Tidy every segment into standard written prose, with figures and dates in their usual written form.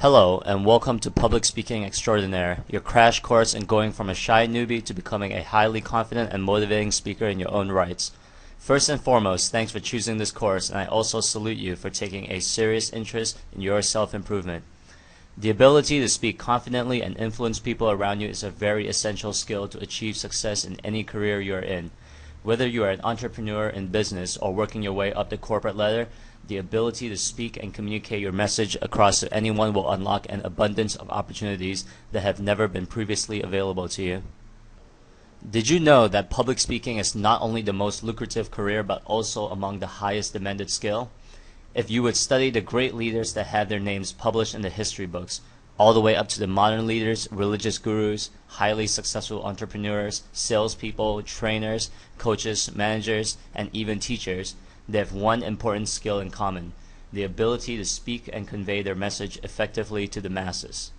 Hello, and welcome to Public Speaking Extraordinaire, your crash course in going from a shy newbie to becoming a highly confident and motivating speaker in your own rights. First and foremost, thanks for choosing this course, and I also salute you for taking a serious interest in your self-improvement. The ability to speak confidently and influence people around you is a very essential skill to achieve success in any career you are in. Whether you are an entrepreneur in business or working your way up the corporate ladder, the ability to speak and communicate your message across to anyone will unlock an abundance of opportunities that have never been previously available to you. Did you know that public speaking is not only the most lucrative career but also among the highest demanded skill? If you would study the great leaders that have their names published in the history books, all the way up to the modern leaders, religious gurus, highly successful entrepreneurs, salespeople, trainers, coaches, managers, and even teachers, they have one important skill in common: the ability to speak and convey their message effectively to the masses.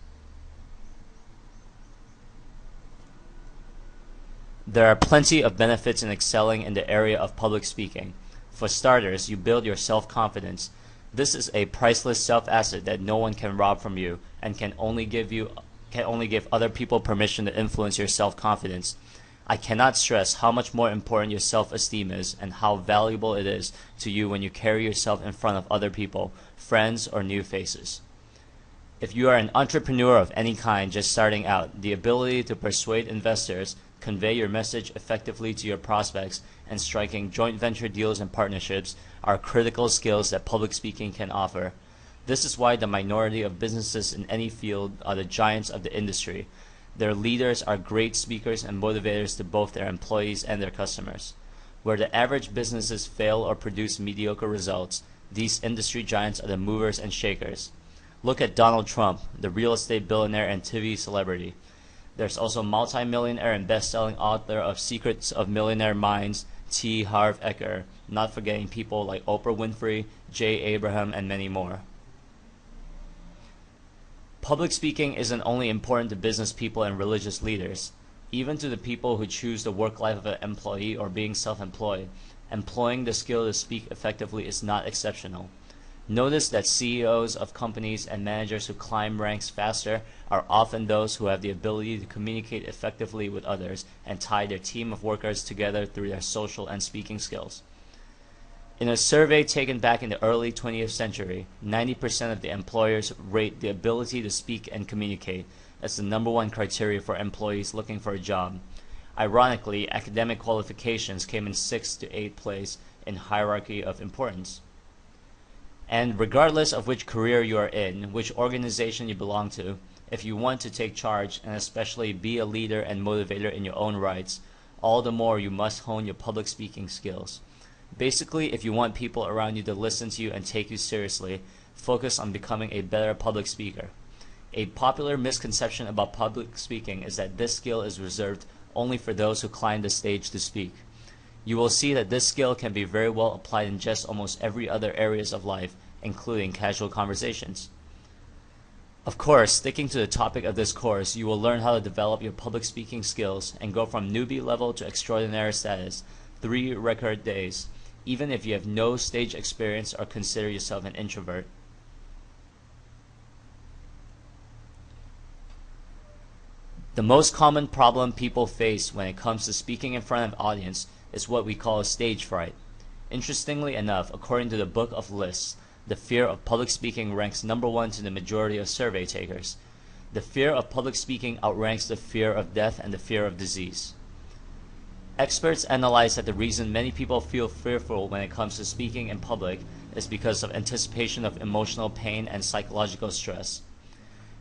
There are plenty of benefits in excelling in the area of public speaking. For starters, you build your self-confidence. This is a priceless self-asset that no one can rob from you and can only give other people permission to influence your self-confidence. I cannot stress how much more important your self-esteem is and how valuable it is to you when you carry yourself in front of other people, friends, or new faces. If you are an entrepreneur of any kind just starting out, the ability to persuade investors, convey your message effectively to your prospects, and striking joint venture deals and partnerships are critical skills that public speaking can offer. This is why the minority of businesses in any field are the giants of the industry. Their leaders are great speakers and motivators to both their employees and their customers. Where the average businesses fail or produce mediocre results, these industry giants are the movers and shakers. Look at Donald Trump, the real estate billionaire and TV celebrity. There's also multi-millionaire and best-selling author of Secrets of Millionaire Minds, T. Harv Eker, not forgetting people like Oprah Winfrey, Jay Abraham, and many more. Public speaking isn't only important to business people and religious leaders. Even to the people who choose the work life of an employee or being self-employed, employing the skill to speak effectively is not exceptional. Notice that CEOs of companies and managers who climb ranks faster are often those who have the ability to communicate effectively with others and tie their team of workers together through their social and speaking skills. In a survey taken back in the early 20th century, 90% of the employers rate the ability to speak and communicate as the #1 criteria for employees looking for a job. Ironically, academic qualifications came in 6th to 8th place in hierarchy of importance. And regardless of which career you are in, which organization you belong to, if you want to take charge and especially be a leader and motivator in your own rights, all the more you must hone your public speaking skills. Basically, if you want people around you to listen to you and take you seriously, focus on becoming a better public speaker. A popular misconception about public speaking is that this skill is reserved only for those who climb the stage to speak. You will see that this skill can be very well applied in just almost every other areas of life, including casual conversations. Of course, sticking to the topic of this course, you will learn how to develop your public speaking skills and go from newbie level to extraordinary status, 3 record days, even if you have no stage experience or consider yourself an introvert. The most common problem people face when it comes to speaking in front of an audience is what we call stage fright. Interestingly enough, according to the Book of Lists, the fear of public speaking ranks #1 to the majority of survey takers. The fear of public speaking outranks the fear of death and the fear of disease. Experts analyze that the reason many people feel fearful when it comes to speaking in public is because of anticipation of emotional pain and psychological stress.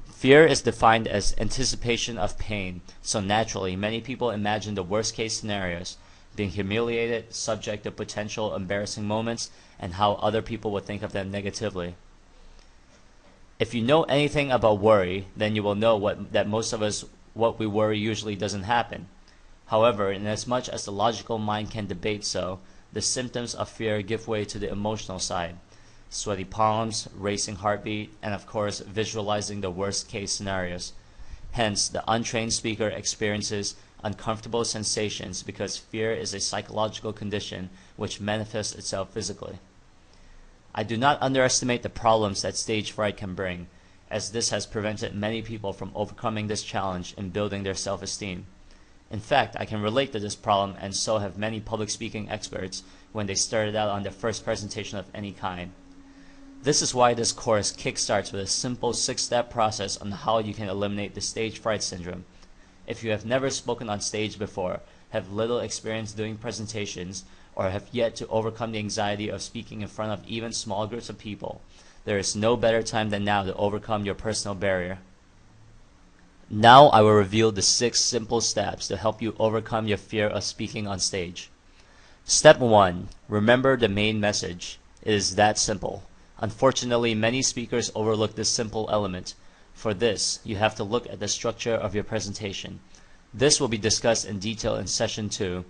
Fear is defined as anticipation of pain, so naturally many people imagine the worst case scenarios: being humiliated, subject to potential embarrassing moments, and how other people would think of them negatively. If you know anything about worry, then you will know that most of us, what we worry usually doesn't happen. However, inasmuch as the logical mind can debate so, the symptoms of fear give way to the emotional side: sweaty palms, racing heartbeat, and of course visualizing the worst case scenarios. Hence, the untrained speaker experiences uncomfortable sensations because fear is a psychological condition which manifests itself physically. I do not underestimate the problems that stage fright can bring. as this has prevented many people from overcoming this challenge and building their self-esteem. In fact, I can relate to this problem, and so have many public speaking experts when they started out on their first presentation of any kind. This is why this course kickstarts with a simple 6-step process on how you can eliminate the stage fright syndrome. If you have never spoken on stage before, have little experience doing presentations, or have yet to overcome the anxiety of speaking in front of even small groups of people, there is no better time than now to overcome your personal barrier. Now I will reveal the 6 simple steps to help you overcome your fear of speaking on stage. Step 1. Remember the main message. It is that simple. Unfortunately, many speakers overlook this simple element. For this, you have to look at the structure of your presentation. This will be discussed in detail in session 2.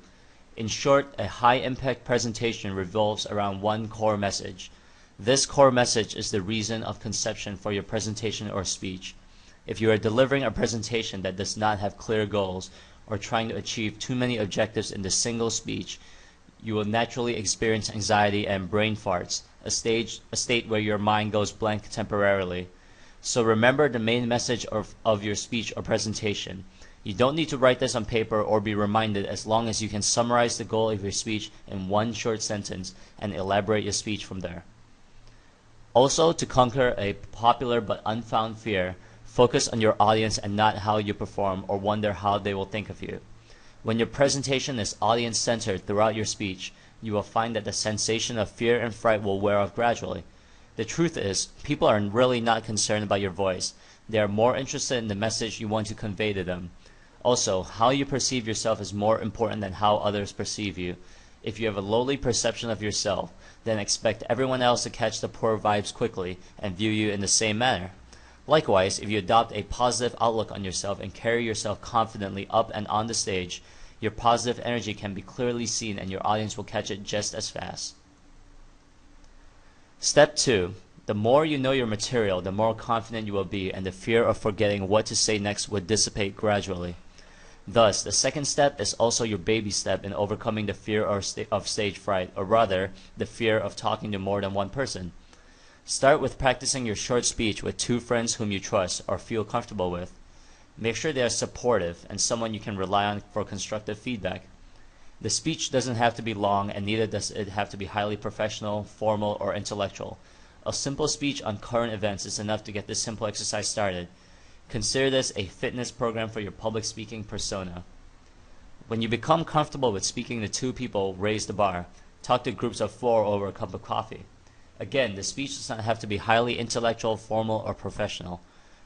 In short, a high-impact presentation revolves around one core message. This core message is the reason of conception for your presentation or speech. If you are delivering a presentation that does not have clear goals or trying to achieve too many objectives in the single speech, you will naturally experience anxiety and brain farts, a state where your mind goes blank temporarily. So remember the main message of your speech or presentation. You don't need to write this on paper or be reminded, as long as you can summarize the goal of your speech in one short sentence and elaborate your speech from there. Also, to conquer a popular but unfound fear, focus on your audience and not how you perform or wonder how they will think of you. When your presentation is audience-centered throughout your speech, you will find that the sensation of fear and fright will wear off gradually. The truth is, people are really not concerned about your voice. They are more interested in the message you want to convey to them. Also, how you perceive yourself is more important than how others perceive you. If you have a lowly perception of yourself, then expect everyone else to catch the poor vibes quickly and view you in the same manner. Likewise, if you adopt a positive outlook on yourself and carry yourself confidently up and on the stage, your positive energy can be clearly seen and your audience will catch it just as fast. Step 2. The more you know your material, the more confident you will be, and the fear of forgetting what to say next will dissipate gradually. Thus, the second step is also your baby step in overcoming the fear of stage fright, or rather, the fear of talking to more than one person. Start with practicing your short speech with 2 friends whom you trust or feel comfortable with. Make sure they are supportive and someone you can rely on for constructive feedback. The speech doesn't have to be long, and neither does it have to be highly professional, formal, or intellectual. A simple speech on current events is enough to get this simple exercise started. Consider this a fitness program for your public speaking persona. When you become comfortable with speaking to 2 people, raise the bar. Talk to groups of 4 over a cup of coffee. Again, the speech does not have to be highly intellectual, formal, or professional.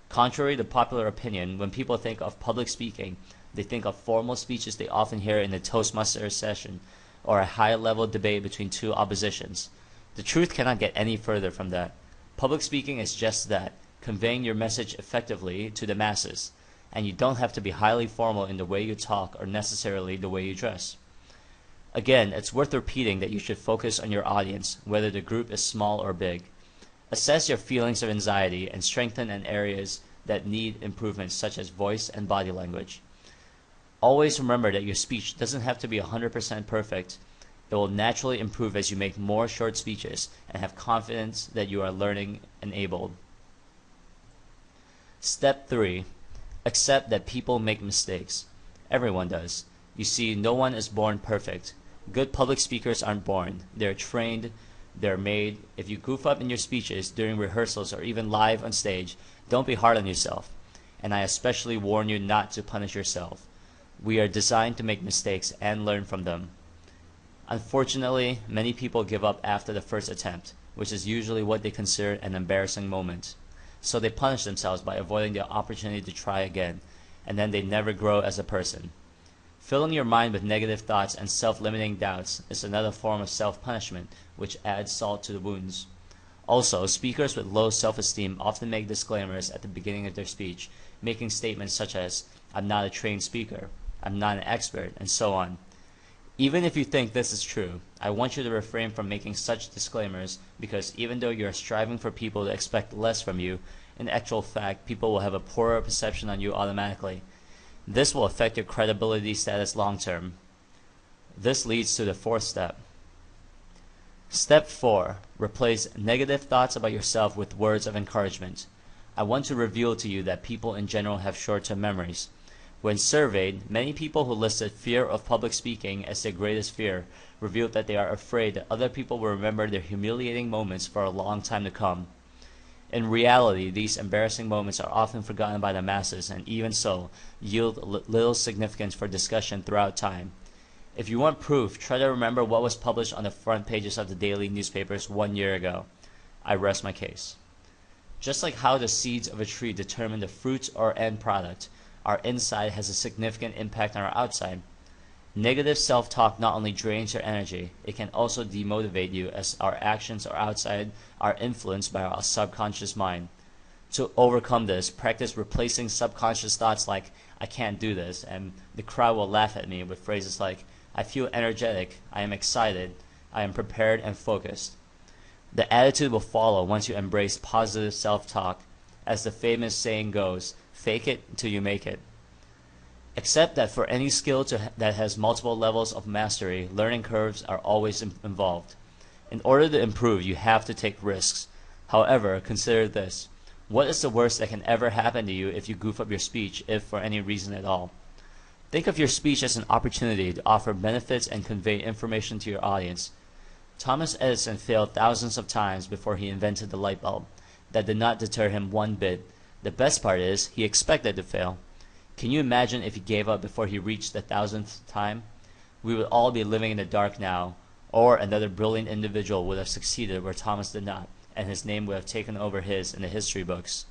Contrary to popular opinion, when people think of public speaking, they think of formal speeches they often hear in a Toastmaster session or a high-level debate between 2 oppositions. The truth cannot get any further from that. Public speaking is just that, conveying your message effectively to the masses, and you don't have to be highly formal in the way you talk or necessarily the way you dress. Again, it's worth repeating that you should focus on your audience, whether the group is small or big. Assess your feelings of anxiety and strengthen in areas that need improvement, such as voice and body language. Always remember that your speech doesn't have to be 100% perfect. It will naturally improve as you make more short speeches and have confidence that you are learning and able. Step 3. Accept that people make mistakes. Everyone does. You see, no one is born perfect. Good public speakers aren't born. They're trained, they're made. If you goof up in your speeches during rehearsals or even live on stage, don't be hard on yourself. And I especially warn you not to punish yourself. We are designed to make mistakes and learn from them. Unfortunately, many people give up after the first attempt, which is usually what they consider an embarrassing moment. So they punish themselves by avoiding the opportunity to try again, and then they never grow as a person. Filling your mind with negative thoughts and self-limiting doubts is another form of self-punishment, which adds salt to the wounds. Also, speakers with low self-esteem often make disclaimers at the beginning of their speech, making statements such as, "I'm not a trained speaker," "I'm not an expert," and so on. Even if you think this is true, I want you to refrain from making such disclaimers, because even though you are striving for people to expect less from you, in actual fact, people will have a poorer perception on you automatically. This will affect your credibility status long term. This leads to the 4th step. Step 4. Replace negative thoughts about yourself with words of encouragement. I want to reveal to you that people in general have short-term memories. When surveyed, many people who listed fear of public speaking as their greatest fear revealed that they are afraid that other people will remember their humiliating moments for a long time to come. In reality, these embarrassing moments are often forgotten by the masses and even so, yield little significance for discussion throughout time. If you want proof, try to remember what was published on the front pages of the daily newspapers 1 year ago. I rest my case. Just like how the seeds of a tree determine the fruits or end product, our inside has a significant impact on our outside. Negative self-talk not only drains your energy, it can also demotivate you as our actions or outside are influenced by our subconscious mind. To overcome this, practice replacing subconscious thoughts like, I can't do this, and the crowd will laugh at me with phrases like, I feel energetic, I am excited, I am prepared and focused. The attitude will follow once you embrace positive self-talk. As the famous saying goes, fake it till you make it. Accept that for any skill that has multiple levels of mastery, learning curves are always involved. In order to improve, you have to take risks. However, consider this. What is the worst that can ever happen to you if you goof up your speech, if for any reason at all? Think of your speech as an opportunity to offer benefits and convey information to your audience. Thomas Edison failed thousands of times before he invented the light bulb. That did not deter him one bit. The best part is, he expected to fail. Can you imagine if he gave up before he reached the 1000th time? We would all be living in the dark now, or another brilliant individual would have succeeded where Thomas did not, and his name would have taken over his in the history books.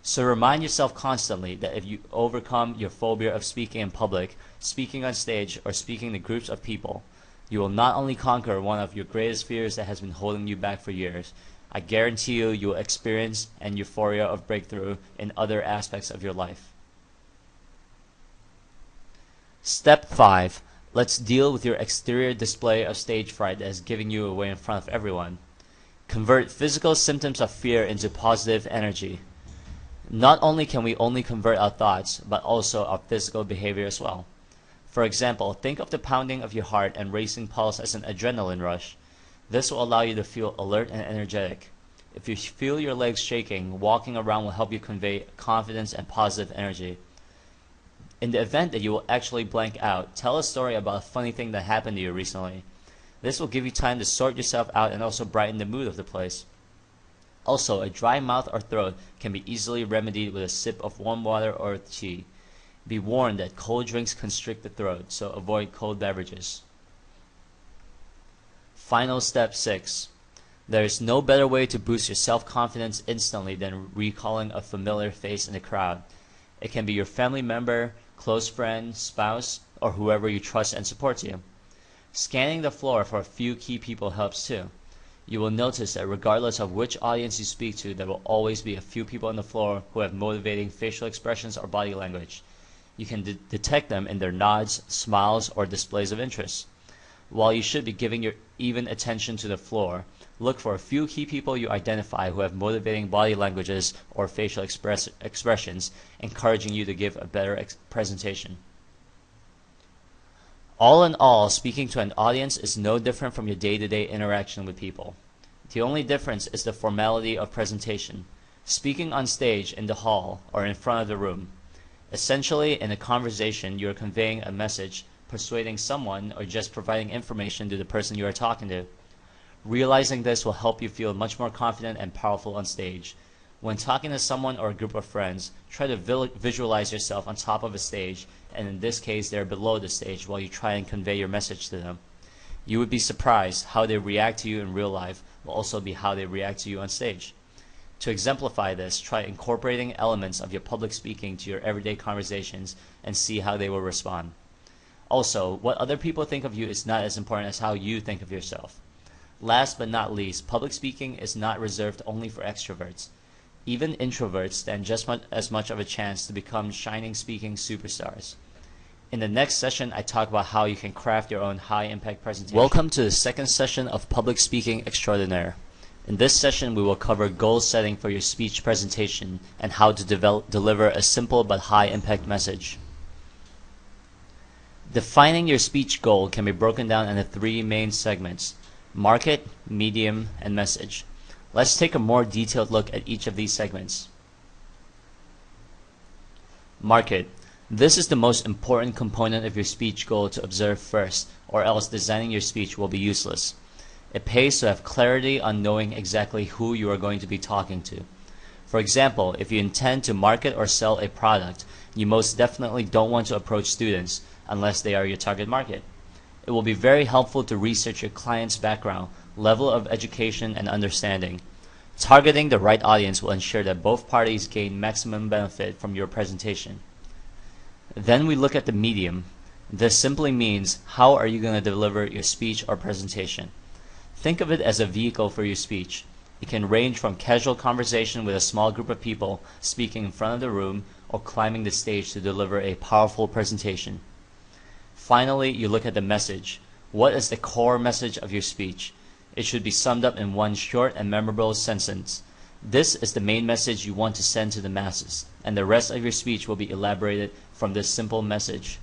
So remind yourself constantly that if you overcome your phobia of speaking in public, speaking on stage, or speaking to groups of people, you will not only conquer one of your greatest fears that has been holding you back for years, I guarantee you will experience an euphoria of breakthrough in other aspects of your life. Step 5. Let's deal with your exterior display of stage fright that is giving you away in front of everyone. Convert physical symptoms of fear into positive energy. Not only can we only convert our thoughts, but also our physical behavior as well. For example, think of the pounding of your heart and racing pulse as an adrenaline rush. This will allow you to feel alert and energetic. If you feel your legs shaking, walking around will help you convey confidence and positive energy. In the event that you will actually blank out, tell a story about a funny thing that happened to you recently. This will give you time to sort yourself out and also brighten the mood of the place. Also, a dry mouth or throat can be easily remedied with a sip of warm water or tea. Be warned that cold drinks constrict the throat, so avoid cold beverages. Final step 6. There is no better way to boost your self-confidence instantly than recalling a familiar face in the crowd. It can be your family member, close friend, spouse, or whoever you trust and supports you. Scanning the floor for a few key people helps too. You will notice that regardless of which audience you speak to, there will always be a few people on the floor who have motivating facial expressions or body language. You can detect them in their nods, smiles, or displays of interest. While you should be giving your even attention to the floor, look for a few key people you identify who have motivating body languages or facial expressions, encouraging you to give a better presentation. All in all, speaking to an audience is no different from your day-to-day interaction with people. The only difference is the formality of presentation. Speaking on stage, in the hall, or in front of the room. Essentially, in a conversation, you are conveying a message, persuading someone, or just providing information to the person you are talking to. Realizing this will help you feel much more confident and powerful on stage. When talking to someone or a group of friends, try to visualize yourself on top of a stage, and in this case, they're below the stage while you try and convey your message to them. You would be surprised how they react to you in real life will also be how they react to you on stage. To exemplify this, try incorporating elements of your public speaking to your everyday conversations and see how they will respond. Also, what other people think of you is not as important as how you think of yourself. Last but not least, public speaking is not reserved only for extroverts. Even introverts stand just as much of a chance to become shining speaking superstars. In the next session, I talk about how you can craft your own high-impact presentation. Welcome to the second session of Public Speaking Extraordinaire. In this session, we will cover goal setting for your speech presentation and how to deliver a simple but high-impact message. Defining your speech goal can be broken down into 3 main segments: market, medium, and message. Let's take a more detailed look at each of these segments. Market. This is the most important component of your speech goal to observe first, or else designing your speech will be useless. It pays to have clarity on knowing exactly who you are going to be talking to. For example, if you intend to market or sell a product, you most definitely don't want to approach students unless they are your target market. It will be very helpful to research your client's background, level of education, and understanding. Targeting the right audience will ensure that both parties gain maximum benefit from your presentation. Then we look at the medium. This simply means, how are you going to deliver your speech or presentation? Think of it as a vehicle for your speech. It can range from casual conversation with a small group of people speaking in front of the room, or climbing the stage to deliver a powerful presentation. Finally, you look at the message. What is the core message of your speech? It should be summed up in one short and memorable sentence. This is the main message you want to send to the masses, and the rest of your speech will be elaborated from this simple message.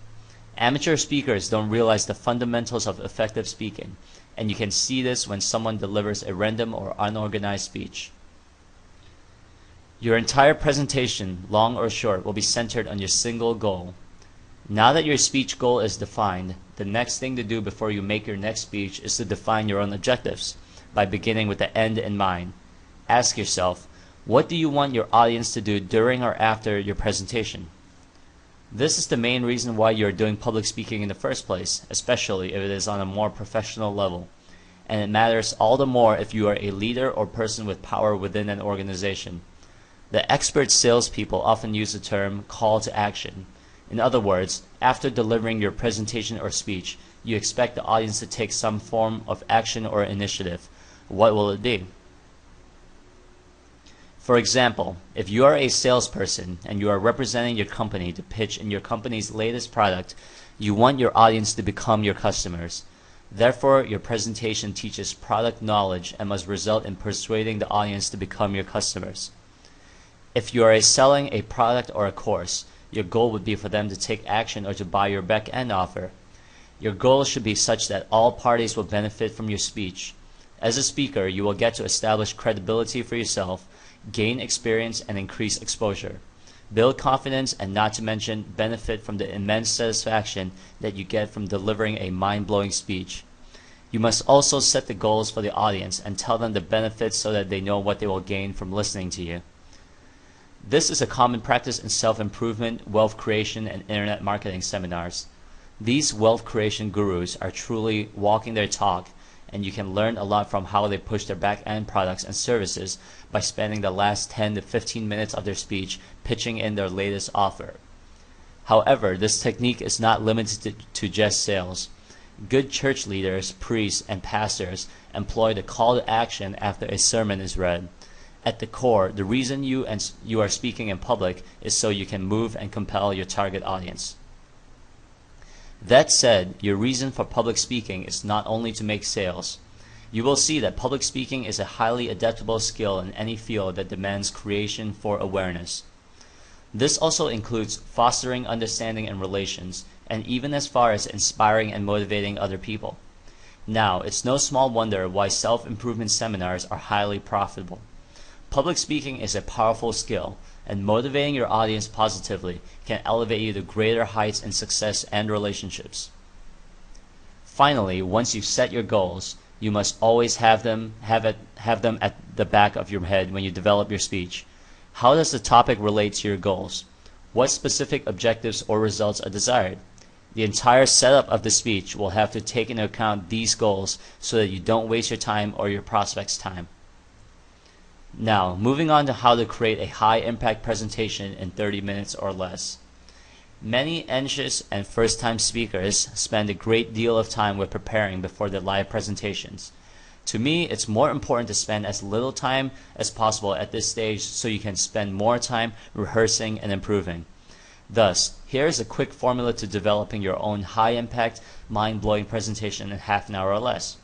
Amateur speakers don't realize the fundamentals of effective speaking, and you can see this when someone delivers a random or unorganized speech. Your entire presentation, long or short, will be centered on your single goal. Now that your speech goal is defined, the next thing to do before you make your next speech is to define your own objectives, by beginning with the end in mind. Ask yourself, what do you want your audience to do during or after your presentation? This is the main reason why you're doing public speaking in the first place, especially if it is on a more professional level. And it matters all the more if you are a leader or person with power within an organization. The expert salespeople often use the term call to action. In other words, after delivering your presentation or speech, you expect the audience to take some form of action or initiative. What will it be? For example, if you are a salesperson and you are representing your company to pitch in your company's latest product, you want your audience to become your customers. Therefore, your presentation teaches product knowledge and must result in persuading the audience to become your customers. If you are selling a product or a course, your goal would be for them to take action or to buy your back-end offer. Your goal should be such that all parties will benefit from your speech. As a speaker, you will get to establish credibility for yourself, gain experience, and increase exposure. Build confidence, and not to mention benefit from the immense satisfaction that you get from delivering a mind-blowing speech. You must also set the goals for the audience and tell them the benefits so that they know what they will gain from listening to you. This is a common practice in self-improvement, wealth creation, and internet marketing seminars. These wealth creation gurus are truly walking their talk, and you can learn a lot from how they push their back-end products and services by spending the last 10 to 15 minutes of their speech pitching in their latest offer. However, this technique is not limited to just sales. Good church leaders, priests, and pastors employ the call to action after a sermon is read. At the core, the reason you are speaking in public is so you can move and compel your target audience. That said, your reason for public speaking is not only to make sales. You will see that public speaking is a highly adaptable skill in any field that demands creation for awareness. This also includes fostering understanding and relations, and even as far as inspiring and motivating other people. Now, it's no small wonder why self-improvement seminars are highly profitable. Public speaking is a powerful skill, and motivating your audience positively can elevate you to greater heights in success and relationships. Finally, once you've set your goals, you must always have them at the back of your head when you develop your speech. How does the topic relate to your goals? What specific objectives or results are desired? The entire setup of the speech will have to take into account these goals so that you don't waste your time or your prospects' time. Now, moving on to how to create a high-impact presentation in 30 minutes or less. Many anxious and first-time speakers spend a great deal of time with preparing before their live presentations. To me, it's more important to spend as little time as possible at this stage so you can spend more time rehearsing and improving. Thus, here is a quick formula to developing your own high-impact, mind-blowing presentation in half an hour or less.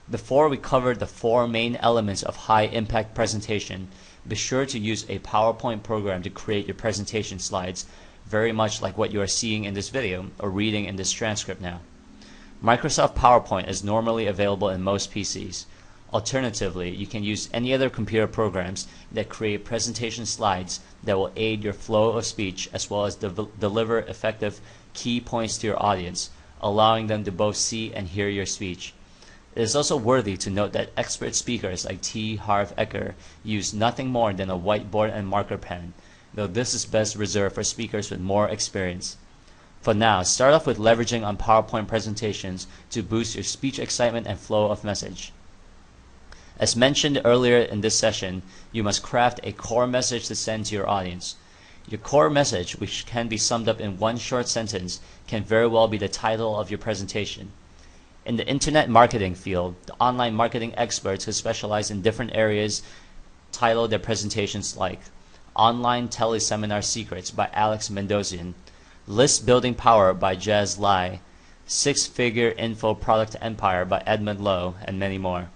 Before we cover the 4 main elements of high-impact presentation, be sure to use a PowerPoint program to create your presentation slides, very much like what you are seeing in this video or reading in this transcript now. Microsoft PowerPoint is normally available in most PCs. Alternatively, you can use any other computer programs that create presentation slides that will aid your flow of speech as well as deliver effective key points to your audience, allowing them to both see and hear your speech. It is also worthy to note that expert speakers like T. Harv Eker use nothing more than a whiteboard and marker pen, though this is best reserved for speakers with more experience. For now, start off with leveraging on PowerPoint presentations to boost your speech excitement and flow of message. As mentioned earlier in this session, you must craft a core message to send to your audience. Your core message, which can be summed up in one short sentence, can very well be the title of your presentation. In the internet marketing field, the online marketing experts who specialize in different areas title their presentations like Online Teleseminar Secrets by Alex Mendozian, List Building Power by Jazz Lai, Six-Figure Info Product Empire by Edmund Lowe, and many more.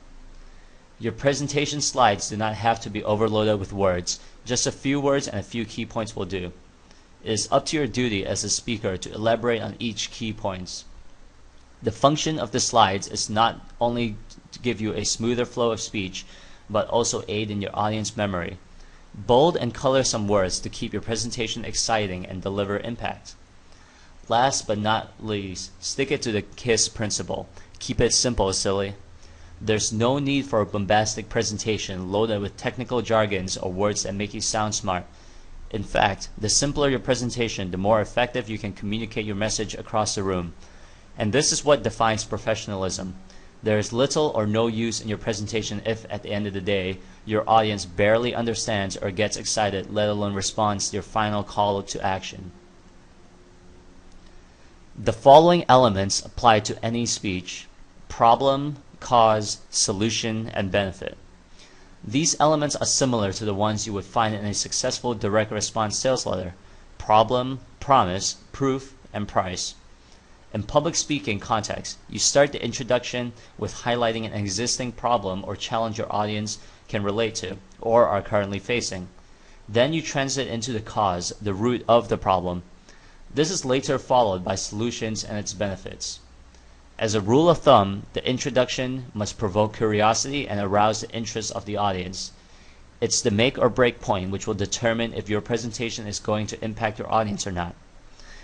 Your presentation slides do not have to be overloaded with words. Just a few words and a few key points will do. It is up to your duty as a speaker to elaborate on each key points. The function of the slides is not only to give you a smoother flow of speech, but also aid in your audience memory. Bold and colorsome words to keep your presentation exciting and deliver impact. Last but not least, stick it to the KISS principle. Keep it simple, silly. There's no need for a bombastic presentation loaded with technical jargons or words that make you sound smart. In fact, the simpler your presentation, the more effective you can communicate your message across the room. And this is what defines professionalism. There is little or no use in your presentation if, at the end of the day, your audience barely understands or gets excited, let alone responds to your final call to action. The following elements apply to any speech: problem, cause, solution, and benefit. These elements are similar to the ones you would find in a successful direct response sales letter: problem, promise, proof, and price. In public speaking context, you start the introduction with highlighting an existing problem or challenge your audience can relate to or are currently facing. Then you transit into the cause, the root of the problem. This is later followed by solutions and its benefits. As a rule of thumb, the introduction must provoke curiosity and arouse the interest of the audience. It's the make or break point which will determine if your presentation is going to impact your audience or not.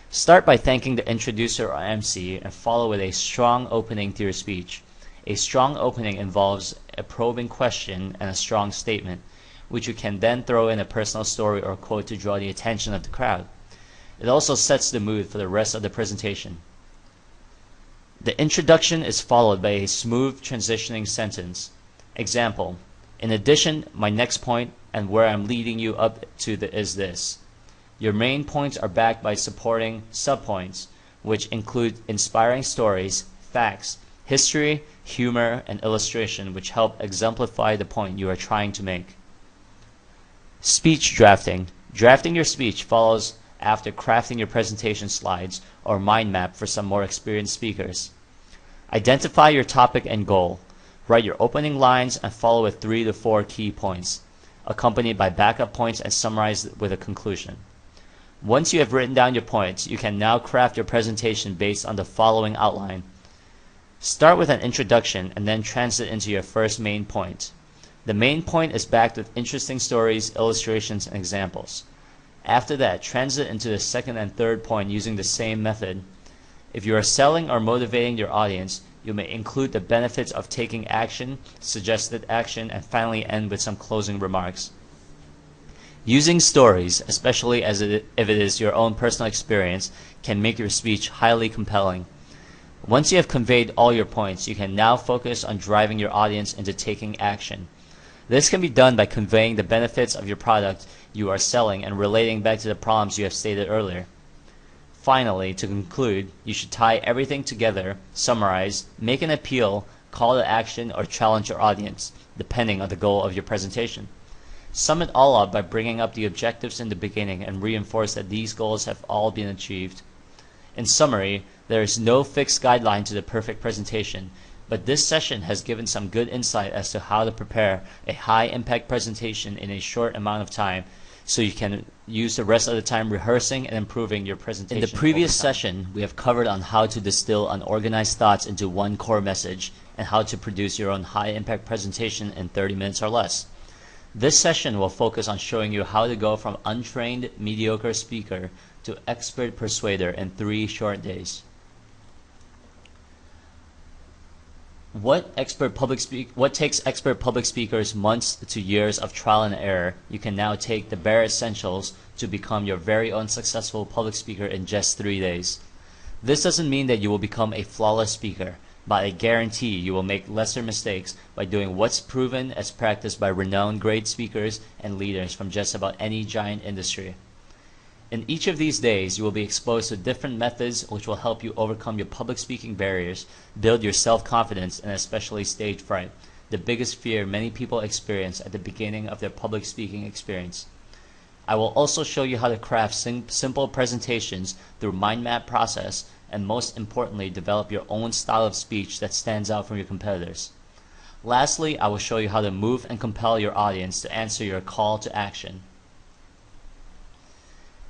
Start by thanking the introducer or MC and follow with a strong opening to your speech. A strong opening involves a probing question and a strong statement, which you can then throw in a personal story or quote to draw the attention of the crowd. It also sets the mood for the rest of the presentation. The introduction is followed by a smooth transitioning sentence. Example: in addition, my next point and where I'm leading you up to is this. Your main points are backed by supporting subpoints, which include inspiring stories, facts, history, humor, and illustration, which help exemplify the point you are trying to make. Speech drafting. Drafting your speech follows after crafting your presentation slides or mind map for some more experienced speakers. Identify your topic and goal. Write your opening lines and follow with 3 to 4 key points, accompanied by backup points and summarize with a conclusion. Once you have written down your points, you can now craft your presentation based on the following outline. Start with an introduction and then transit into your first main point. The main point is backed with interesting stories, illustrations, and examples. After that, transit into the second and third point using the same method. If you are selling or motivating your audience, you may include the benefits of taking action, suggested action, and finally end with some closing remarks. Using stories, especially if it is your own personal experience, can make your speech highly compelling. Once you have conveyed all your points, you can now focus on driving your audience into taking action. This can be done by conveying the benefits of your product you are selling and relating back to the problems you have stated earlier. Finally, to conclude, you should tie everything together, summarize, make an appeal, call to action, or challenge your audience, depending on the goal of your presentation. Sum it all up by bringing up the objectives in the beginning and reinforce that these goals have all been achieved. In summary, there is no fixed guideline to the perfect presentation, but this session has given some good insight as to how to prepare a high-impact presentation in a short amount of time so you can use the rest of the time rehearsing and improving your presentation. In the previous session, we have covered on how to distill unorganized thoughts into one core message and how to produce your own high-impact presentation in 30 minutes or less. This session will focus on showing you how to go from untrained, mediocre speaker to expert persuader in 3 short days. What takes expert public speakers months to years of trial and error, you can now take the bare essentials to become your very own successful public speaker in just 3 days. This doesn't mean that you will become a flawless speaker, but I guarantee you will make lesser mistakes by doing what's proven as practiced by renowned great speakers and leaders from just about any giant industry. In each of these days, you will be exposed to different methods which will help you overcome your public speaking barriers, build your self-confidence, and especially stage fright, the biggest fear many people experience at the beginning of their public speaking experience. I will also show you how to craft simple presentations through mind map process, and most importantly, develop your own style of speech that stands out from your competitors. Lastly, I will show you how to move and compel your audience to answer your call to action.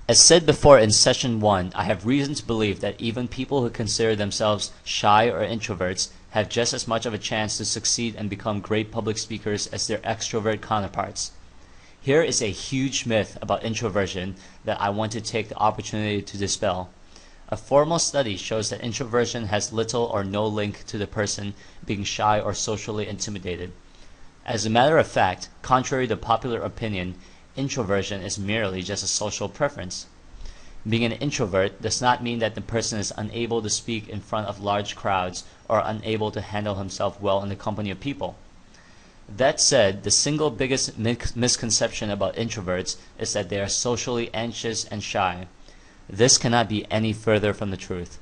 As said before in session 1, I have reason to believe that even people who consider themselves shy or introverts have just as much of a chance to succeed and become great public speakers as their extrovert counterparts. Here is a huge myth about introversion that I want to take the opportunity to dispel. A formal study shows that introversion has little or no link to the person being shy or socially intimidated. As a matter of fact, contrary to popular opinion, introversion is merely just a social preference. Being an introvert does not mean that the person is unable to speak in front of large crowds or unable to handle himself well in the company of people. That said, the single biggest misconception about introverts is that they are socially anxious and shy. This cannot be any further from the truth.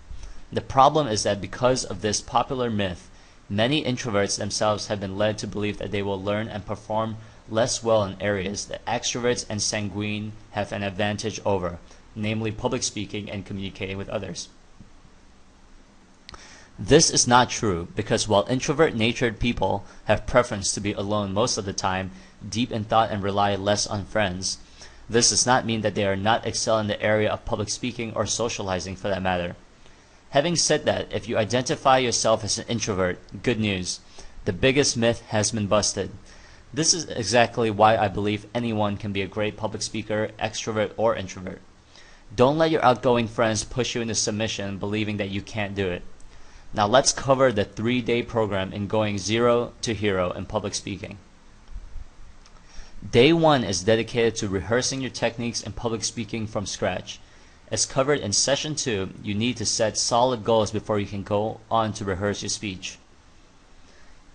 The problem is that because of this popular myth, many introverts themselves have been led to believe that they will learn and perform less well in areas that extroverts and sanguine have an advantage over, namely public speaking and communicating with others. This is not true because while introvert-natured people have preference to be alone most of the time, deep in thought and rely less on friends, this does not mean that they are not excel in the area of public speaking or socializing for that matter. Having said that, if you identify yourself as an introvert, good news. The biggest myth has been busted. This is exactly why I believe anyone can be a great public speaker, extrovert or introvert. Don't let your outgoing friends push you into submission believing that you can't do it. Now let's cover the 3-day program in going 0 to hero in public speaking. Day 1 is dedicated to rehearsing your techniques in public speaking from scratch. As covered in session 2, you need to set solid goals before you can go on to rehearse your speech.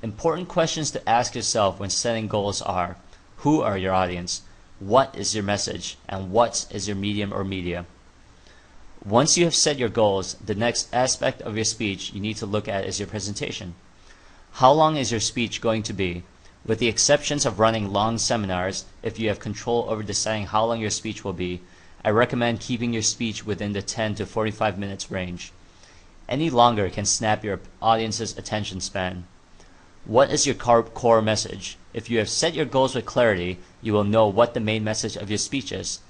Important questions to ask yourself when setting goals are: who are your audience? What is your message? And what is your medium or media? Once you have set your goals, the next aspect of your speech you need to look at is your presentation. How long is your speech going to be? With the exceptions of running long seminars, if you have control over deciding how long your speech will be, I recommend keeping your speech within the 10 to 45 minutes range. Any longer can snap your audience's attention span. What is your core message? If you have set your goals with clarity, you will know what the main message of your speech is.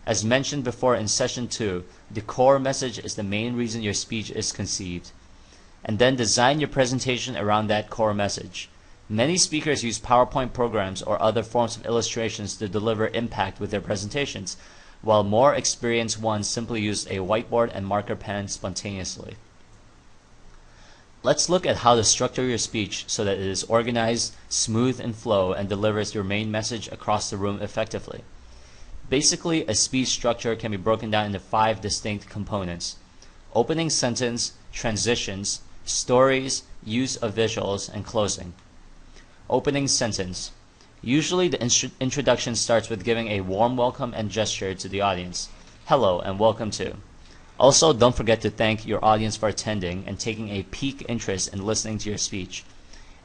As mentioned before in session 2, the core message is the main reason your speech is conceived. And then design your presentation around that core message. Many speakers use PowerPoint programs or other forms of illustrations to deliver impact with their presentations, while more experienced ones simply use a whiteboard and marker pen spontaneously. Let's look at how to structure your speech so that it is organized, smooth in flow, and delivers your main message across the room effectively. Basically, a speech structure can be broken down into 5 distinct components: opening sentence, transitions, stories, use of visuals, and closing. Opening sentence. Usually the introduction starts with giving a warm welcome and gesture to the audience. Hello and welcome to. Also, don't forget to thank your audience for attending and taking a pique interest in listening to your speech.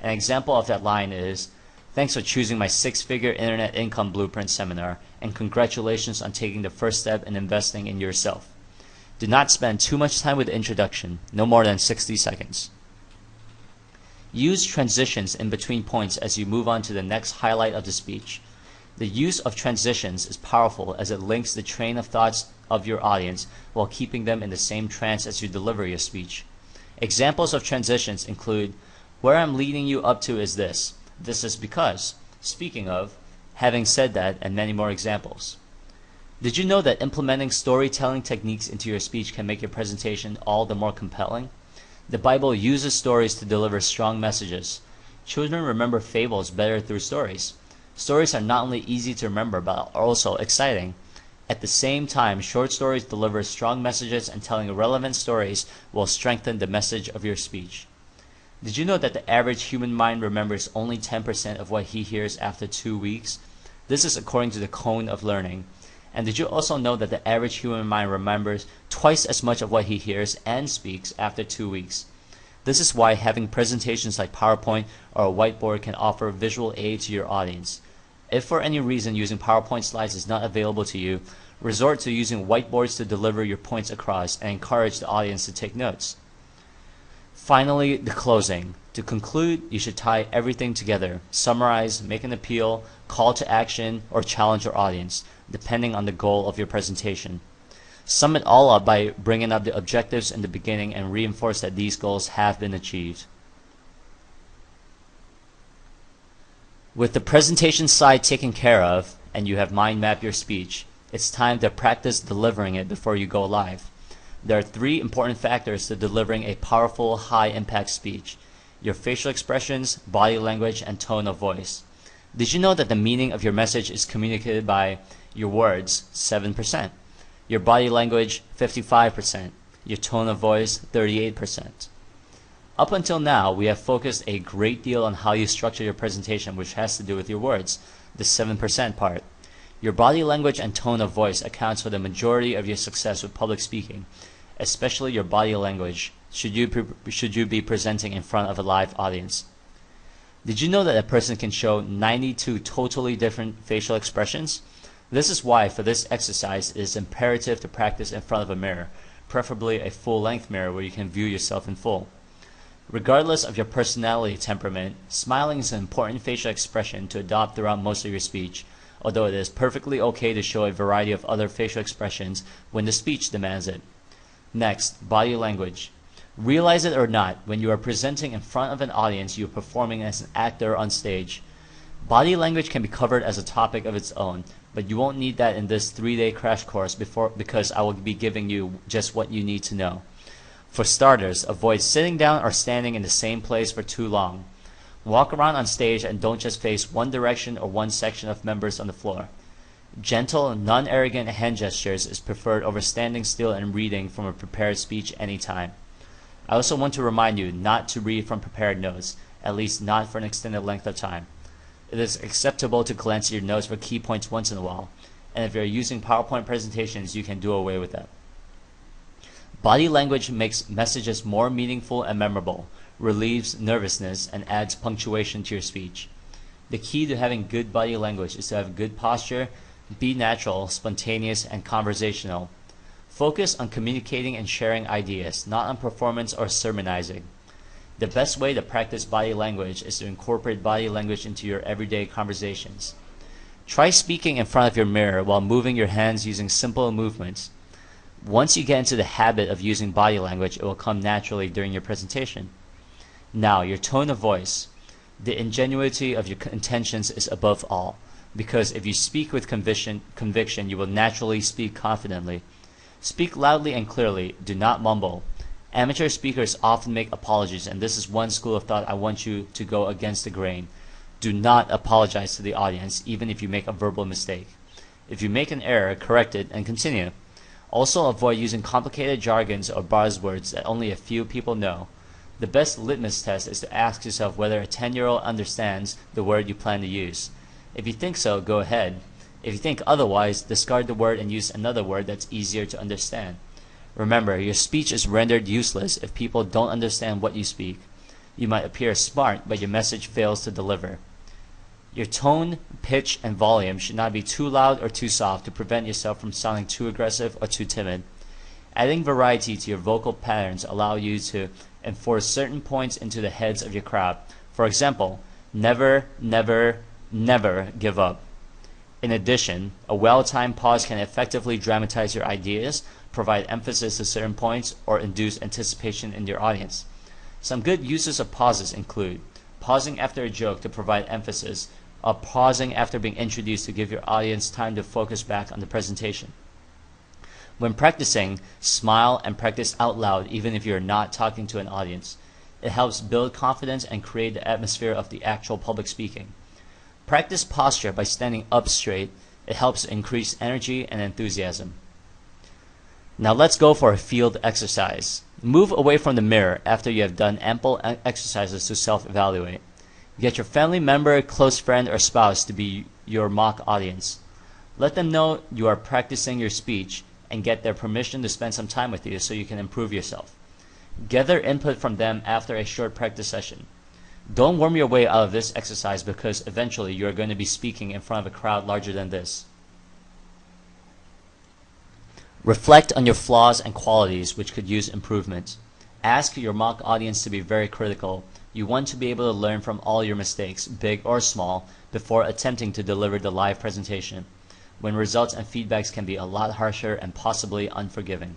An example of that line is, thanks for choosing my 6-figure internet income blueprint seminar, and congratulations on taking the first step in investing in yourself. Do not spend too much time with the introduction, no more than 60 seconds. Use transitions in between points as you move on to the next highlight of the speech. The use of transitions is powerful as it links the train of thoughts of your audience while keeping them in the same trance as you deliver your speech. Examples of transitions include, "Where I'm leading you up to is this. This is because. Speaking of, having said that," and many more examples. Did you know that implementing storytelling techniques into your speech can make your presentation all the more compelling? The Bible uses stories to deliver strong messages. Children remember fables better through stories. Stories are not only easy to remember, but are also exciting. At the same time, short stories deliver strong messages, and telling relevant stories will strengthen the message of your speech. Did you know that the average human mind remembers only 10% of what he hears after 2 weeks? This is according to the cone of learning. And did you also know that the average human mind remembers twice as much of what he hears and speaks after 2 weeks? This is why having presentations like PowerPoint or a whiteboard can offer visual aid to your audience. If for any reason using PowerPoint slides is not available to you, resort to using whiteboards to deliver your points across and encourage the audience to take notes. Finally, the closing. To conclude, you should tie everything together. Summarize, make an appeal, call to action, or challenge your audience, depending on the goal of your presentation. Sum it all up by bringing up the objectives in the beginning and reinforce that these goals have been achieved. With the presentation side taken care of, and you have mind mapped your speech, it's time to practice delivering it before you go live. There are 3 important factors to delivering a powerful, high-impact speech: your facial expressions, body language, and tone of voice. Did you know that the meaning of your message is communicated by your words, 7%, your body language, 55%, your tone of voice, 38%? Up until now, we have focused a great deal on how you structure your presentation, which has to do with your words, the 7% part. Your body language and tone of voice accounts for the majority of your success with public speaking, especially your body language, should you be presenting in front of a live audience. Did you know that a person can show 92 totally different facial expressions? This is why for this exercise it is imperative to practice in front of a mirror, preferably a full-length mirror where you can view yourself in full. Regardless of your personality temperament, smiling is an important facial expression to adopt throughout most of your speech, although it is perfectly okay to show a variety of other facial expressions when the speech demands it. Next, body language. Realize it or not, when you are presenting in front of an audience, you are performing as an actor on stage. Body language can be covered as a topic of its own, but you won't need that in this 3-day crash course because I will be giving you just what you need to know. For starters, avoid sitting down or standing in the same place for too long. Walk around on stage and don't just face one direction or one section of members on the floor. Gentle, non-arrogant hand gestures is preferred over standing still and reading from a prepared speech anytime. I also want to remind you not to read from prepared notes, at least not for an extended length of time. It is acceptable to glance at your notes for key points once in a while, and if you're using PowerPoint presentations, you can do away with that. Body language makes messages more meaningful and memorable, relieves nervousness, and adds punctuation to your speech. The key to having good body language is to have good posture, be natural, spontaneous, and conversational. Focus on communicating and sharing ideas, not on performance or sermonizing. The best way to practice body language is to incorporate body language into your everyday conversations. Try speaking in front of your mirror while moving your hands using simple movements. Once you get into the habit of using body language, it will come naturally during your presentation. Now, your tone of voice. The ingenuity of your intentions is above all, because if you speak with conviction, you will naturally speak confidently. Speak loudly and clearly. Do not mumble. Amateur speakers often make apologies, and this is one school of thought I want you to go against the grain. Do not apologize to the audience, even if you make a verbal mistake. If you make an error, correct it and continue. Also, avoid using complicated jargons or buzzwords that only a few people know. The best litmus test is to ask yourself whether a 10-year-old understands the word you plan to use. If you think so, go ahead. If you think otherwise, discard the word and use another word that's easier to understand. Remember, your speech is rendered useless if people don't understand what you speak. You might appear smart, but your message fails to deliver. Your tone, pitch, and volume should not be too loud or too soft to prevent yourself from sounding too aggressive or too timid. Adding variety to your vocal patterns allow you to enforce certain points into the heads of your crowd. For example, never, never, never give up. In addition, a well-timed pause can effectively dramatize your ideas, provide emphasis to certain points, or induce anticipation in your audience. Some good uses of pauses include pausing after a joke to provide emphasis, or pausing after being introduced to give your audience time to focus back on the presentation. When practicing, smile and practice out loud even if you're not talking to an audience. It helps build confidence and create the atmosphere of the actual public speaking. Practice posture by standing up straight. It helps increase energy and enthusiasm. Now let's go for a field exercise. Move away from the mirror after you have done ample exercises to self-evaluate. Get your family member, close friend, or spouse to be your mock audience. Let them know you are practicing your speech and get their permission to spend some time with you so you can improve yourself. Gather input from them after a short practice session. Don't worm your way out of this exercise because eventually you are going to be speaking in front of a crowd larger than this. Reflect on your flaws and qualities which could use improvement. Ask your mock audience to be very critical. You want to be able to learn from all your mistakes, big or small, before attempting to deliver the live presentation, when results and feedbacks can be a lot harsher and possibly unforgiving.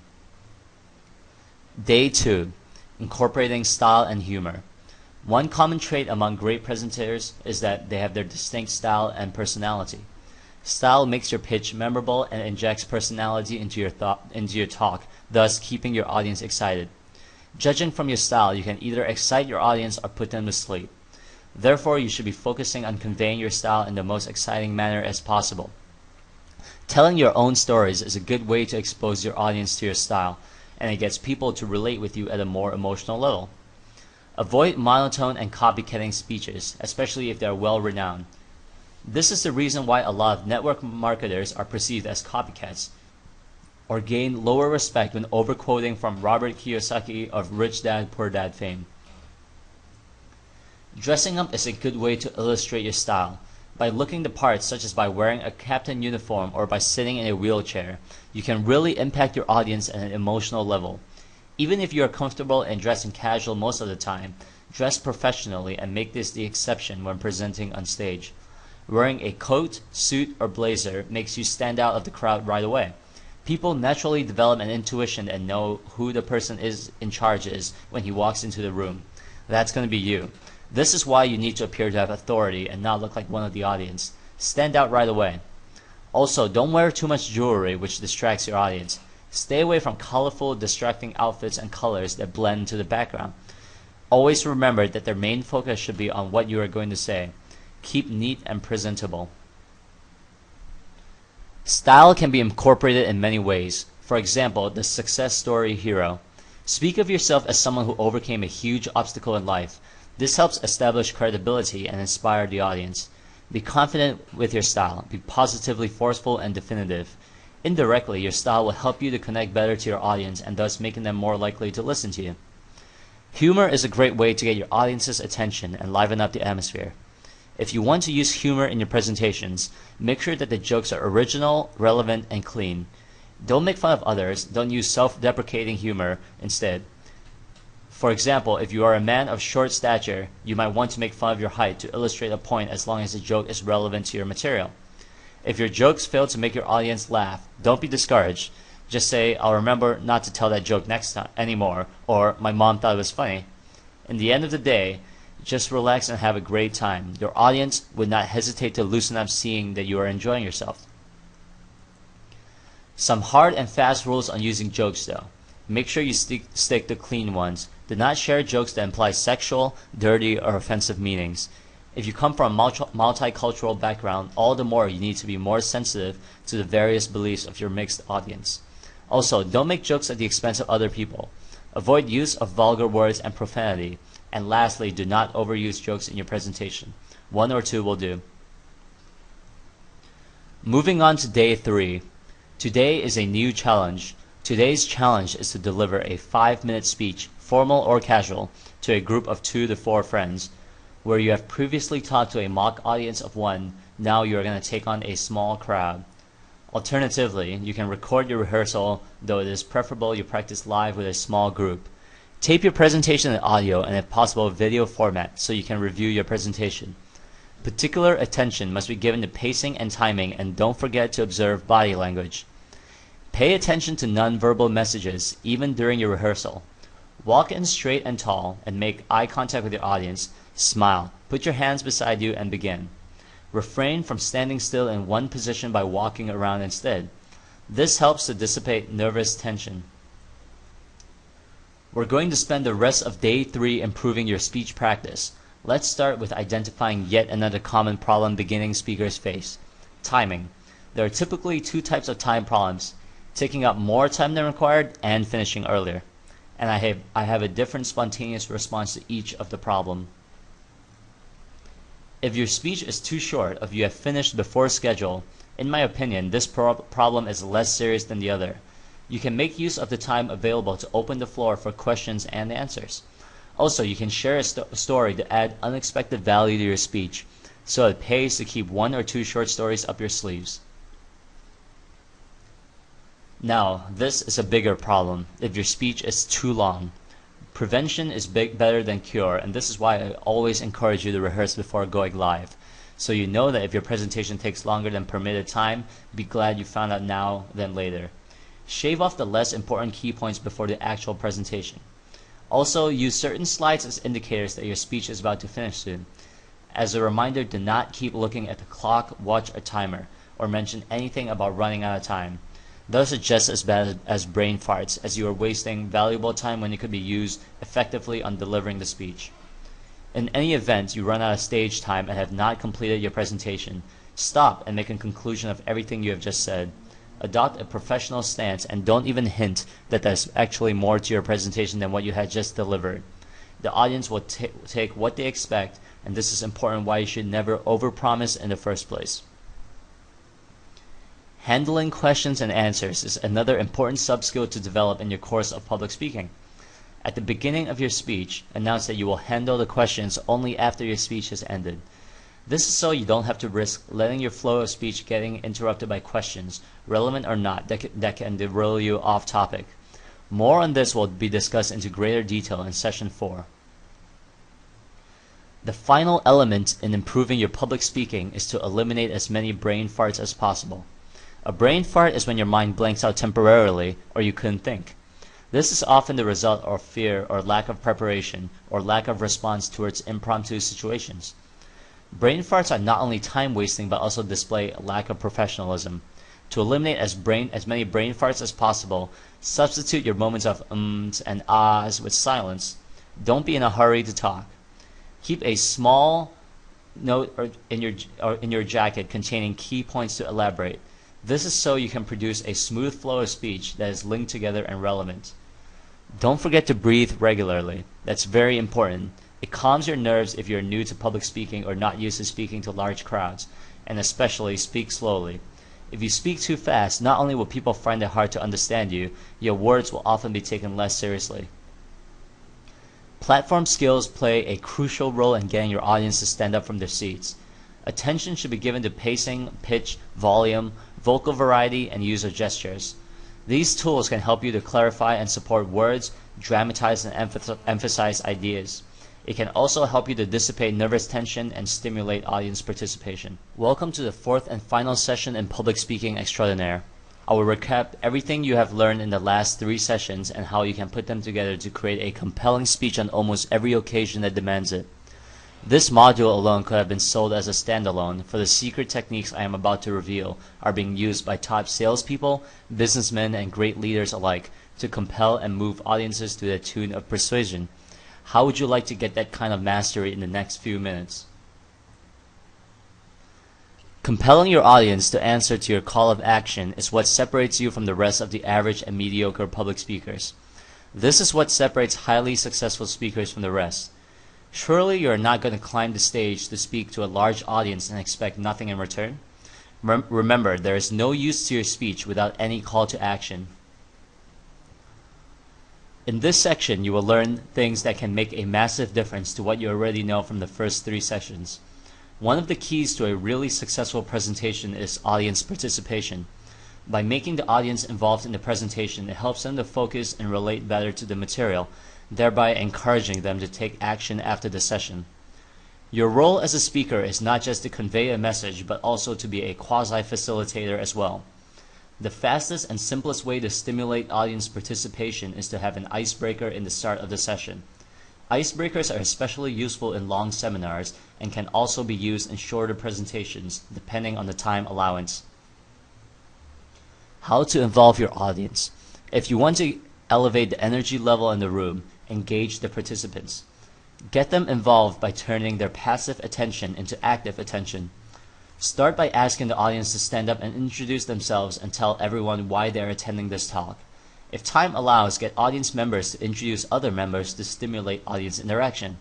Day 2. Incorporating style and humor. One common trait among great presenters is that they have their distinct style and personality. Style makes your pitch memorable and injects personality into your talk, thus keeping your audience excited. Judging from your style, you can either excite your audience or put them to sleep. Therefore, you should be focusing on conveying your style in the most exciting manner as possible. Telling your own stories is a good way to expose your audience to your style, and it gets people to relate with you at a more emotional level. Avoid monotone and copycatting speeches, especially if they are well-renowned. This is the reason why a lot of network marketers are perceived as copycats, or gain lower respect when overquoting from Robert Kiyosaki of Rich Dad Poor Dad fame. Dressing up is a good way to illustrate your style. By looking the part, such as by wearing a captain uniform or by sitting in a wheelchair, you can really impact your audience at an emotional level. Even if you are comfortable in dressing casual most of the time, dress professionally and make this the exception when presenting on stage. Wearing a coat, suit, or blazer makes you stand out of the crowd right away. People naturally develop an intuition and know who the person is in charge is when he walks into the room. That's going to be you. This is why you need to appear to have authority and not look like one of the audience. Stand out right away. Also, don't wear too much jewelry which distracts your audience. Stay away from colorful, distracting outfits and colors that blend into the background. Always remember that their main focus should be on what you are going to say. Keep neat and presentable. Style can be incorporated in many ways. For example, the success story hero. Speak of yourself as someone who overcame a huge obstacle in life. This helps establish credibility and inspire the audience. Be confident with your style. Be positively forceful and definitive. Indirectly, your style will help you to connect better to your audience and thus making them more likely to listen to you. Humor is a great way to get your audience's attention and liven up the atmosphere. If you want to use humor in your presentations, make sure that the jokes are original, relevant, and clean. Don't make fun of others. Don't use self-deprecating humor instead. For example, if you are a man of short stature, you might want to make fun of your height to illustrate a point as long as the joke is relevant to your material. If your jokes fail to make your audience laugh, don't be discouraged. Just say, "I'll remember not to tell that joke next time anymore," or "My mom thought it was funny." In the end of the day, just relax and have a great time. Your audience would not hesitate to loosen up seeing that you are enjoying yourself. Some hard and fast rules on using jokes though. Make sure you stick to clean ones. Do not share jokes that imply sexual, dirty, or offensive meanings. If you come from a multicultural background, all the more you need to be more sensitive to the various beliefs of your mixed audience. Also, don't make jokes at the expense of other people. Avoid use of vulgar words and profanity. And lastly, do not overuse jokes in your presentation. 1 or 2 will do. Moving on to day 3. Today is a new challenge. Today's challenge is to deliver a 5-minute speech, formal or casual, to a group of 2 to 4 friends. Where you have previously talked to a mock audience of 1, now you are going to take on a small crowd. Alternatively, you can record your rehearsal, though it is preferable you practice live with a small group. Tape your presentation in audio and if possible video format so you can review your presentation. Particular attention must be given to pacing and timing, and don't forget to observe body language. Pay attention to nonverbal messages, even during your rehearsal. Walk in straight and tall, and make eye contact with your audience. Smile. Put your hands beside you and begin. Refrain from standing still in one position by walking around instead. This helps to dissipate nervous tension. We're going to spend the rest of day 3 improving your speech practice. Let's start with identifying yet another common problem beginning speakers face: timing. There are typically 2 types of time problems: taking up more time than required and finishing earlier. And I have a different spontaneous response to each of the problem. If your speech is too short, or you have finished before schedule, in my opinion, this problem is less serious than the other. You can make use of the time available to open the floor for questions and answers. Also, you can share a story to add unexpected value to your speech, so it pays to keep 1 or 2 short stories up your sleeves. Now, this is a bigger problem if your speech is too long. Prevention is better than cure, and this is why I always encourage you to rehearse before going live. So you know that if your presentation takes longer than permitted time, be glad you found out now than later. Shave off the less important key points before the actual presentation. Also, use certain slides as indicators that your speech is about to finish soon. As a reminder, do not keep looking at the clock, watch, or timer, or mention anything about running out of time. Those are just as bad as brain farts, as you are wasting valuable time when it could be used effectively on delivering the speech. In any event you run out of stage time and have not completed your presentation, stop and make a conclusion of everything you have just said. Adopt a professional stance and don't even hint that there's actually more to your presentation than what you had just delivered. The audience will take what they expect, and this is important why you should never overpromise in the first place. Handling questions and answers is another important sub-skill to develop in your course of public speaking. At the beginning of your speech, announce that you will handle the questions only after your speech has ended. This is so you don't have to risk letting your flow of speech getting interrupted by questions, relevant or not, that can derail you off topic. More on this will be discussed into greater detail in session 4. The final element in improving your public speaking is to eliminate as many brain farts as possible. A brain fart is when your mind blanks out temporarily or you couldn't think. This is often the result of fear or lack of preparation or lack of response towards impromptu situations. Brain farts are not only time-wasting but also display a lack of professionalism. To eliminate as many brain farts as possible, substitute your moments of ums and ahs with silence. Don't be in a hurry to talk. Keep a small note in your jacket containing key points to elaborate. This is so you can produce a smooth flow of speech that is linked together and relevant. Don't forget to breathe regularly. That's very important. It calms your nerves if you're new to public speaking or not used to speaking to large crowds, and especially speak slowly. If you speak too fast, not only will people find it hard to understand you, your words will often be taken less seriously. Platform skills play a crucial role in getting your audience to stand up from their seats. Attention should be given to pacing, pitch, volume, vocal variety, and use of gestures. These tools can help you to clarify and support words, dramatize and emphasize ideas. It can also help you to dissipate nervous tension and stimulate audience participation. Welcome to the 4th and final session in Public Speaking Extraordinaire. I will recap everything you have learned in the last 3 sessions and how you can put them together to create a compelling speech on almost every occasion that demands it. This module alone could have been sold as a standalone, for the secret techniques I am about to reveal are being used by top salespeople, businessmen, and great leaders alike to compel and move audiences to the tune of persuasion. How would you like to get that kind of mastery in the next few minutes? Compelling your audience to answer to your call of action is what separates you from the rest of the average and mediocre public speakers. This is what separates highly successful speakers from the rest. Surely you are not going to climb the stage to speak to a large audience and expect nothing in return. Remember, there is no use to your speech without any call to action. In this section, you will learn things that can make a massive difference to what you already know from the first 3 sessions. One of the keys to a really successful presentation is audience participation. By making the audience involved in the presentation, it helps them to focus and relate better to the material, thereby encouraging them to take action after the session. Your role as a speaker is not just to convey a message, but also to be a quasi-facilitator as well. The fastest and simplest way to stimulate audience participation is to have an icebreaker in the start of the session. Icebreakers are especially useful in long seminars and can also be used in shorter presentations, depending on the time allowance. How to involve your audience. If you want to elevate the energy level in the room, engage the participants. Get them involved by turning their passive attention into active attention. Start by asking the audience to stand up and introduce themselves and tell everyone why they are attending this talk. If time allows, get audience members to introduce other members to stimulate audience interaction.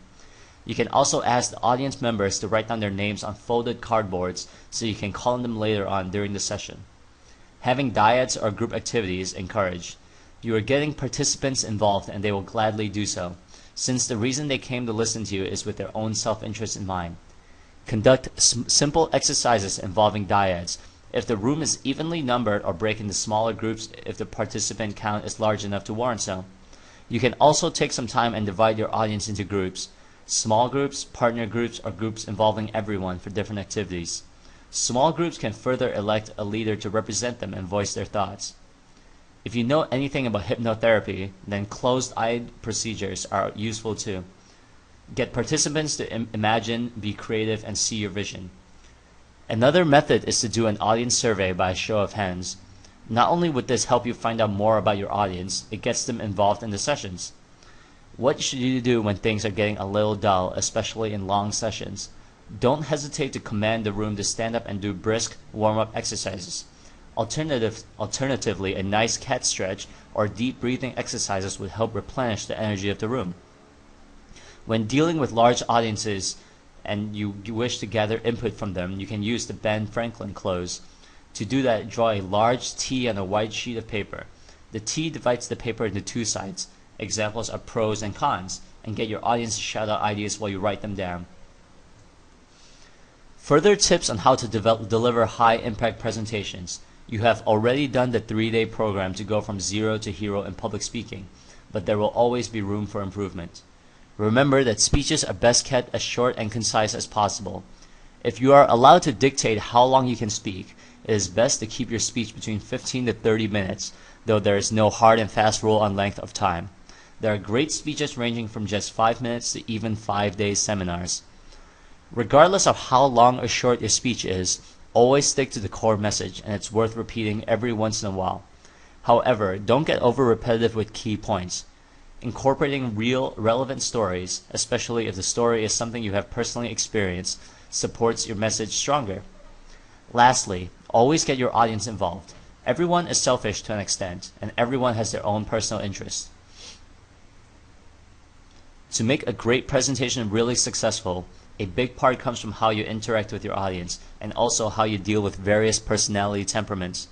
You can also ask the audience members to write down their names on folded cardboards so you can call on them later on during the session. Having dyads or group activities encouraged. You are getting participants involved and they will gladly do so, since the reason they came to listen to you is with their own self-interest in mind. Conduct simple exercises involving dyads. If the room is evenly numbered, or break into smaller groups if the participant count is large enough to warrant so. You can also take some time and divide your audience into groups. Small groups, partner groups, or groups involving everyone for different activities. Small groups can further elect a leader to represent them and voice their thoughts. If you know anything about hypnotherapy, then closed-eyed procedures are useful too. Get participants to imagine, be creative, and see your vision. Another method is to do an audience survey by a show of hands. Not only would this help you find out more about your audience, it gets them involved in the sessions. What should you do when things are getting a little dull, especially in long sessions? Don't hesitate to command the room to stand up and do brisk warm-up exercises. Alternatively, a nice cat stretch or deep breathing exercises would help replenish the energy of the room. When dealing with large audiences and you wish to gather input from them, you can use the Ben Franklin close. To do that, draw a large T on a white sheet of paper. The T divides the paper into two sides. Examples are pros and cons, and get your audience to shout out ideas while you write them down. Further tips on how to deliver high-impact presentations. You have already done the 3-day program to go from zero to hero in public speaking, but there will always be room for improvement. Remember that speeches are best kept as short and concise as possible. If you are allowed to dictate how long you can speak, it is best to keep your speech between 15 to 30 minutes, though there is no hard and fast rule on length of time. There are great speeches ranging from just 5 minutes to even 5-day seminars. Regardless of how long or short your speech is, always stick to the core message, and it's worth repeating every once in a while. However, don't get over repetitive with key points. Incorporating real, relevant stories, especially if the story is something you have personally experienced, supports your message stronger. Lastly, always get your audience involved. Everyone is selfish to an extent, and everyone has their own personal interests. To make a great presentation really successful, a big part comes from how you interact with your audience, and also how you deal with various personality temperaments.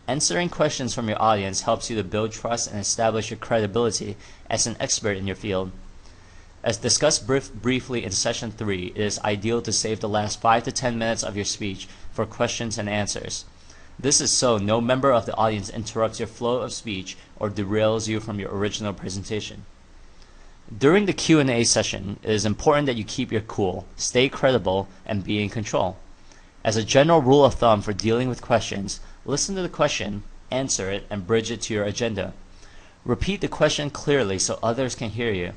Answering questions from your audience helps you to build trust and establish your credibility as an expert in your field. As discussed briefly in session 3, it is ideal to save the last 5 to 10 minutes of your speech for questions and answers. This is so no member of the audience interrupts your flow of speech or derails you from your original presentation. During the Q&A session, it is important that you keep your cool, stay credible, and be in control. As a general rule of thumb for dealing with questions, listen to the question, answer it, and bridge it to your agenda. Repeat the question clearly so others can hear you.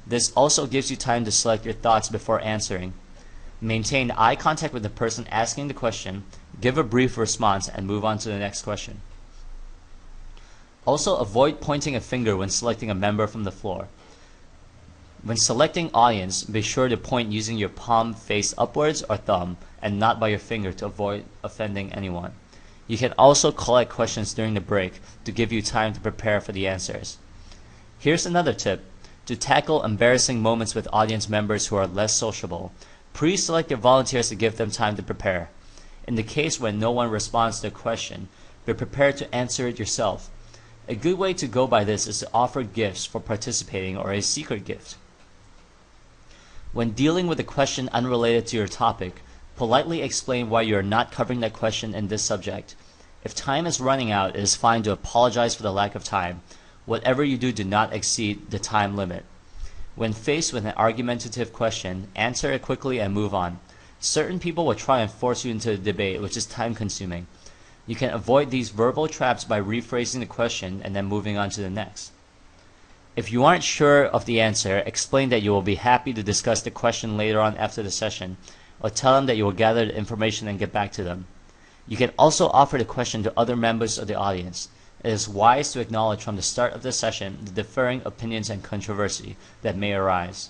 This also gives you time to select your thoughts before answering. Maintain eye contact with the person asking the question, give a brief response, and move on to the next question. Also, avoid pointing a finger when selecting a member from the floor. When selecting audience, be sure to point using your palm face upwards or thumb, and not by your finger to avoid offending anyone. You can also collect questions during the break to give you time to prepare for the answers. Here's another tip. To tackle embarrassing moments with audience members who are less sociable, pre-select your volunteers to give them time to prepare. In the case when no one responds to a question, be prepared to answer it yourself. A good way to go by this is to offer gifts for participating or a secret gift. When dealing with a question unrelated to your topic, politely explain why you are not covering that question in this subject. If time is running out, it is fine to apologize for the lack of time. Whatever you do, do not exceed the time limit. When faced with an argumentative question, answer it quickly and move on. Certain people will try and force you into a debate, which is time-consuming. You can avoid these verbal traps by rephrasing the question and then moving on to the next. If you aren't sure of the answer, explain that you will be happy to discuss the question later on after the session, or tell them that you will gather the information and get back to them. You can also offer the question to other members of the audience. It is wise to acknowledge from the start of the session the differing opinions and controversy that may arise.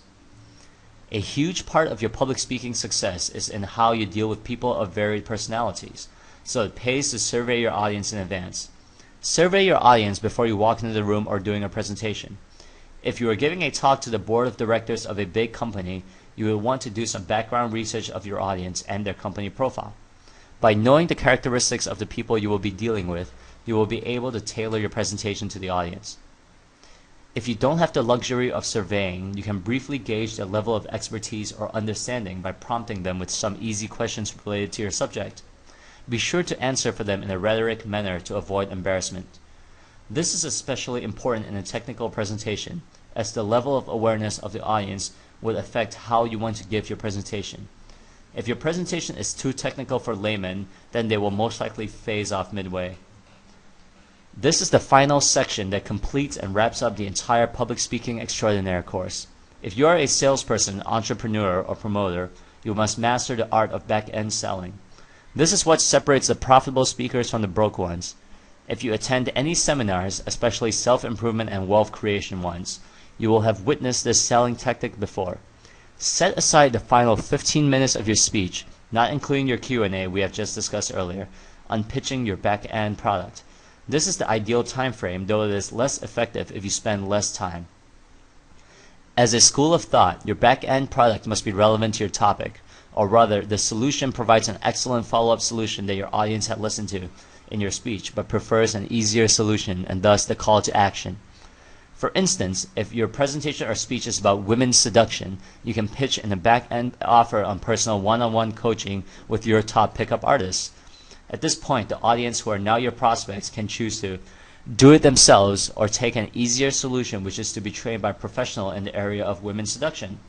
A huge part of your public speaking success is in how you deal with people of varied personalities, so it pays to survey your audience in advance. Survey your audience before you walk into the room or doing a presentation. If you are giving a talk to the board of directors of a big company, you will want to do some background research of your audience and their company profile. By knowing the characteristics of the people you will be dealing with, you will be able to tailor your presentation to the audience. If you don't have the luxury of surveying, you can briefly gauge their level of expertise or understanding by prompting them with some easy questions related to your subject. Be sure to answer for them in a rhetoric manner to avoid embarrassment. This is especially important in a technical presentation, as the level of awareness of the audience will affect how you want to give your presentation. If your presentation is too technical for laymen, then they will most likely phase off midway. This is the final section that completes and wraps up the entire Public Speaking Extraordinaire course. If you are a salesperson, entrepreneur, or promoter, you must master the art of back-end selling. This is what separates the profitable speakers from the broke ones. If you attend any seminars, especially self-improvement and wealth creation ones, you will have witnessed this selling tactic before. Set aside the final 15 minutes of your speech, not including your Q&A we have just discussed earlier, on pitching your back-end product. This is the ideal time frame, though it is less effective if you spend less time. As a school of thought, your back-end product must be relevant to your topic, or rather, the solution provides an excellent follow-up solution that your audience had listened to in your speech, but prefers an easier solution and thus the call to action. For instance, if your presentation or speech is about women's seduction, you can pitch in a back-end offer on personal one-on-one coaching with your top pickup artists. At this point, the audience who are now your prospects can choose to do it themselves or take an easier solution, which is to be trained by a professional in the area of women's seduction.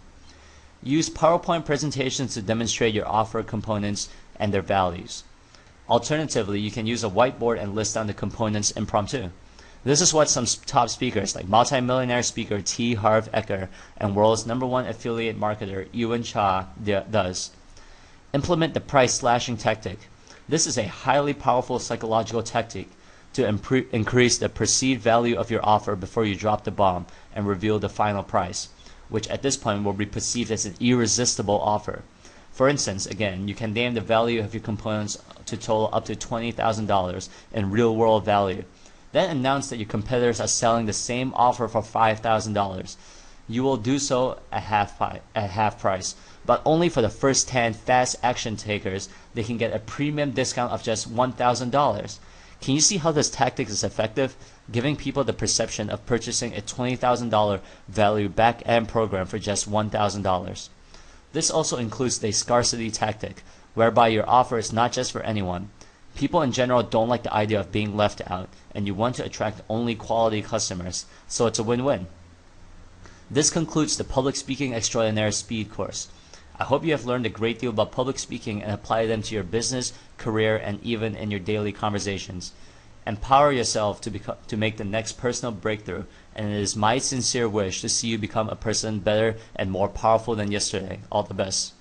Use PowerPoint presentations to demonstrate your offer components and their values. Alternatively, you can use a whiteboard and list down the components impromptu. This is what some top speakers like multi-millionaire speaker T. Harv Eker and world's #1 affiliate marketer Ewan Cha does. Implement the price slashing tactic. This is a highly powerful psychological tactic to increase the perceived value of your offer before you drop the bomb and reveal the final price, which at this point will be perceived as an irresistible offer. For instance, again, you can name the value of your components to total up to $20,000 in real-world value. Then announce that your competitors are selling the same offer for $5,000. You will do so at half price, but only for the first 10 fast action takers. They can get a premium discount of just $1,000. Can you see how this tactic is effective? Giving people the perception of purchasing a $20,000 value back-end program for just $1,000. This also includes the scarcity tactic, whereby your offer is not just for anyone. People in general don't like the idea of being left out, and you want to attract only quality customers, so it's a win-win. This concludes the Public Speaking Extraordinaire Speed course. I hope you have learned a great deal about public speaking and apply them to your business, career, and even in your daily conversations. Empower yourself to make the next personal breakthrough, and it is my sincere wish to see you become a person better and more powerful than yesterday. All the best.